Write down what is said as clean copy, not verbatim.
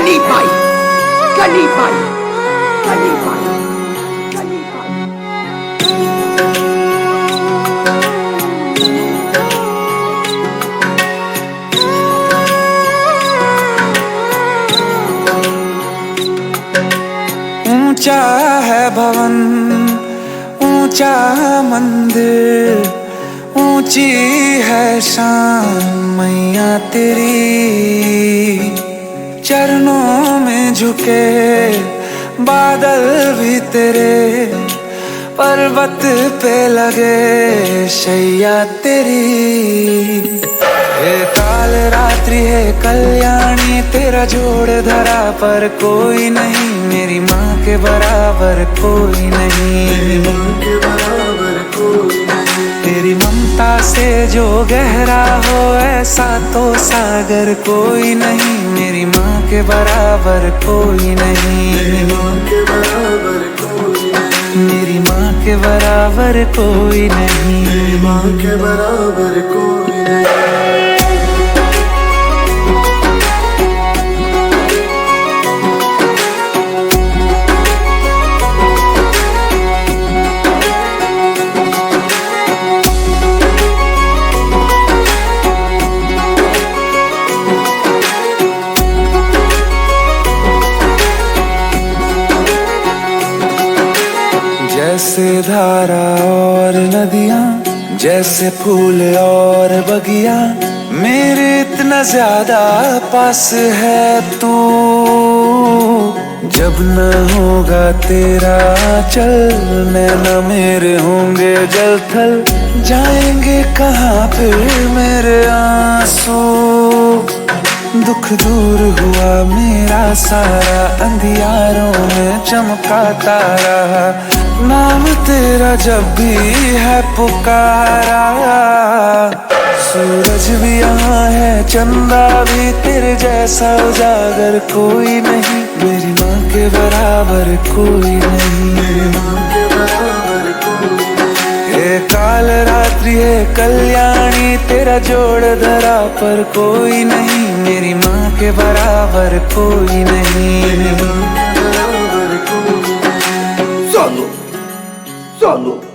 कली पाई, कली पाई, कली पाई, कली पाई। ऊंचा है भवन, ऊंचा मंदिर, ऊंची है शान मैया तेरी। चरणों में झुके बादल भी तेरे, पर्वत पे लगे शैया तेरी। हे काल रात्रि है कल्याणी, तेरा जोड़ धरा पर कोई नहीं, मेरी माँ के बराबर कोई नहीं। तेरी ममता से जो गहरा हो ऐसा तो सागर कोई नहीं, मेरी माँ के बराबर कोई नहीं। मेरी माँ के बराबर कोई नहीं, मेरी माँ के बराबर कोई नहीं। जैसे धारा और नदियाँ, जैसे फूल और बगिया, मेरे इतना ज्यादा पास है तू। जब न होगा तेरा चल, नैना मेरे होंगे जल थल, जाएंगे कहाँ फिर मेरे आंसू। दुख दूर हुआ मेरा सारा, अंधियारों में चमका तारा, नाम तेरा जब भी है पुकारा। सूरज भी यहाँ है, चंदा भी, तेरे जैसा उजागर कोई नहीं, मेरी माँ के बराबर कोई नहीं। मेरी माँ के बराबर कोई नहीं। हे काल रात्रि है कल्याणी, तेरा जोड़ धरा पर कोई नहीं, मेरी माँ के बराबर कोई नहीं। मेरी माँ के बराबर कोई नहीं। Solo, solo.